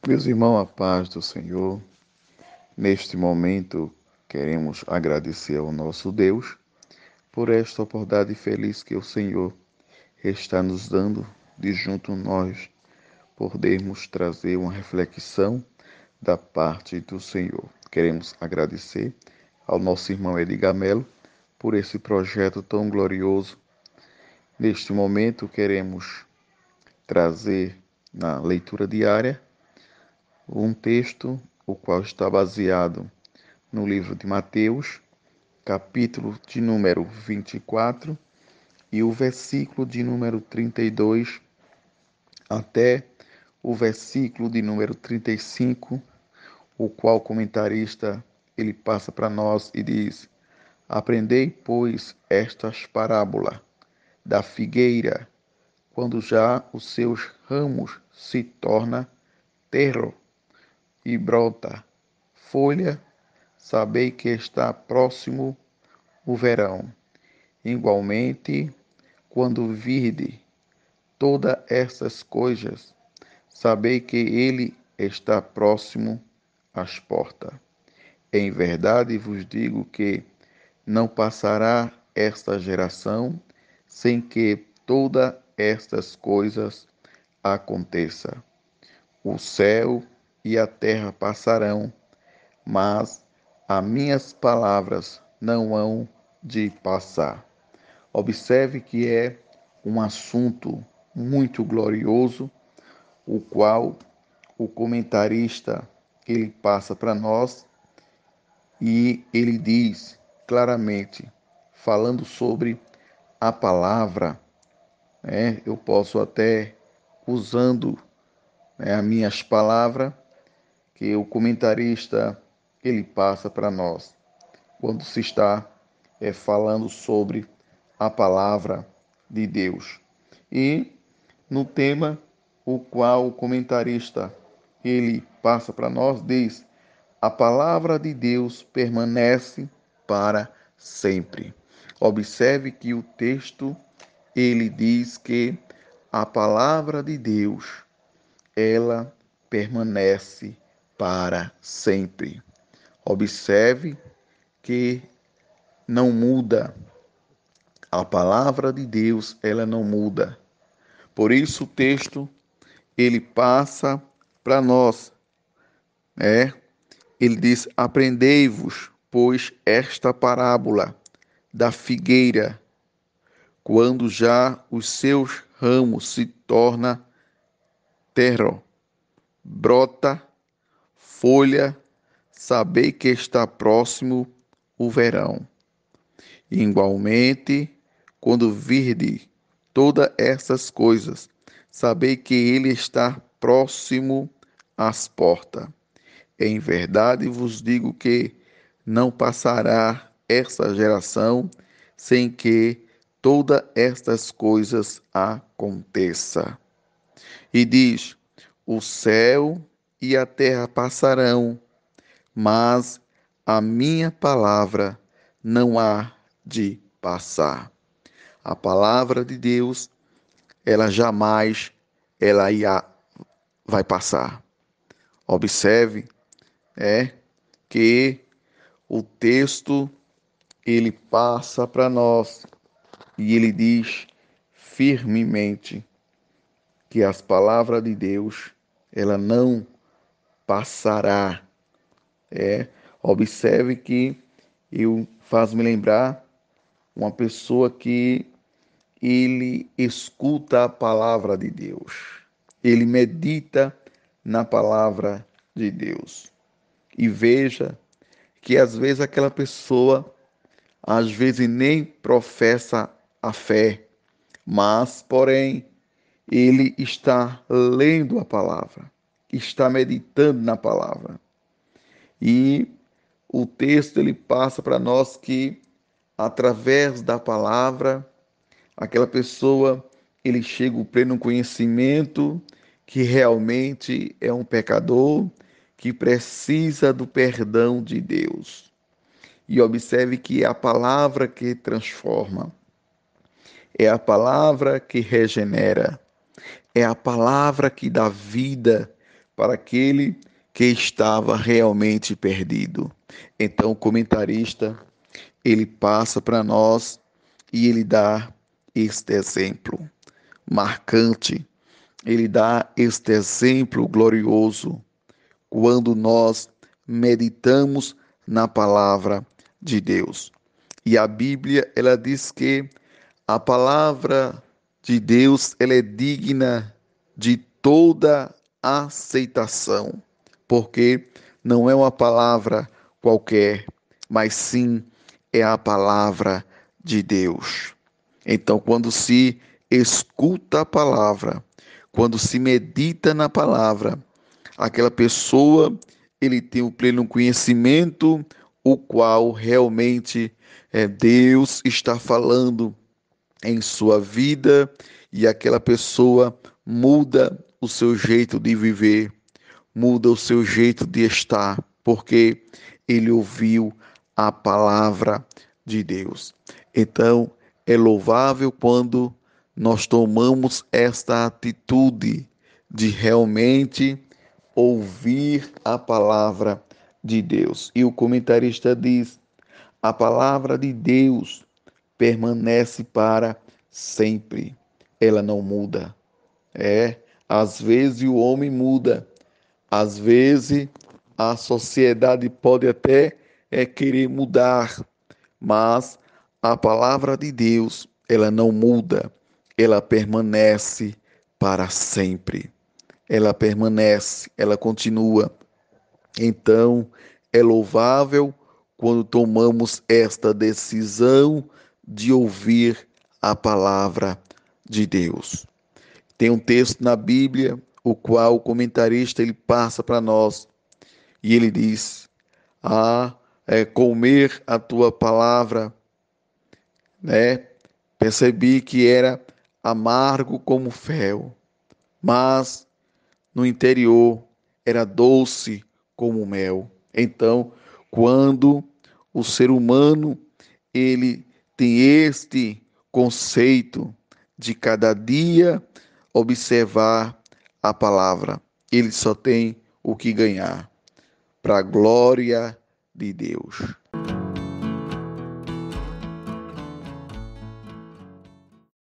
Meus irmãos, a paz do Senhor. Neste momento, queremos agradecer ao nosso Deus por esta oportunidade feliz que o Senhor está nos dando de junto a nós podermos trazer uma reflexão da parte do Senhor. Queremos agradecer ao nosso irmão Edgar Melo por esse projeto tão glorioso. Neste momento, queremos trazer na leitura diária um texto o qual está baseado no livro de Mateus, capítulo de número 24 e o versículo de número 32 até o versículo de número 35, o qual o comentarista ele passa para nós e diz: Aprendei, pois, estas parábolas da figueira, quando já os seus ramos se torna terro e brota folha, sabei que está próximo o verão. Igualmente, quando virde todas essas coisas, sabei que ele está próximo às portas. Em verdade vos digo que não passará esta geração sem que todas estas coisas aconteçam. O céu e a terra passarão, mas as minhas palavras não hão de passar. Observe que é um assunto muito glorioso, o qual o comentarista ele passa para nós e ele diz claramente, falando sobre a palavra, eu posso até usando as minhas palavras que o comentarista ele passa para nós quando se está falando sobre a palavra de Deus. E no tema o qual o comentarista ele passa para nós diz: a palavra de Deus permanece para sempre. Observe que o texto ele diz que a palavra de Deus ela permanece para sempre. Observe que não muda. A palavra de Deus, ela não muda. Por isso o texto ele passa para nós, Ele diz: Aprendei-vos, pois, esta parábola da figueira, quando já os seus ramos se torna terro, brota folha, sabei que está próximo o verão. Igualmente, quando virde todas essas coisas, sabei que ele está próximo às portas. Em verdade vos digo que não passará esta geração sem que todas estas coisas aconteçam. E diz: o céu e a terra passarão, mas a minha palavra não há de passar. A palavra de Deus, ela jamais vai passar. Observe, que o texto ele passa para nós e ele diz firmemente que as palavras de Deus ela não passará. Observe que eu faz me lembrar uma pessoa que ele escuta a palavra de Deus, ele medita na palavra de Deus. E veja que às vezes aquela pessoa, às vezes nem professa a fé, mas, porém, ele está lendo a palavra, está meditando na palavra. E o texto ele passa para nós que através da palavra, aquela pessoa ele chega ao pleno conhecimento que realmente é um pecador que precisa do perdão de Deus. E observe que é a palavra que transforma, é a palavra que regenera, é a palavra que dá vida para aquele que estava realmente perdido. Então, o comentarista, ele passa para nós e ele dá este exemplo marcante, ele dá este exemplo glorioso quando nós meditamos na palavra de Deus. E a Bíblia, ela diz que a palavra de Deus, ela é digna de toda aceitação, porque não é uma palavra qualquer, mas sim é a palavra de Deus. Então, quando se escuta a palavra, quando se medita na palavra, aquela pessoa, ele tem o pleno conhecimento, o qual realmente Deus está falando em sua vida, e aquela pessoa muda o seu jeito de viver, muda o seu jeito de estar, porque ele ouviu a palavra de Deus. Então, é louvável quando nós tomamos esta atitude de realmente ouvir a palavra de Deus. E o comentarista diz: a palavra de Deus permanece para sempre. Ela não muda. Às vezes o homem muda, às vezes a sociedade pode até querer mudar, mas a palavra de Deus, ela não muda, ela permanece para sempre. Ela permanece, ela continua. Então, é louvável quando tomamos esta decisão de ouvir a palavra de Deus. Tem um texto na Bíblia, o qual o comentarista ele passa para nós e ele diz: comer a tua palavra, né? Percebi que era amargo como fel, mas no interior era doce como mel. Então, quando o ser humano ele tem este conceito de cada dia observar a palavra, ele só tem o que ganhar para a glória de Deus.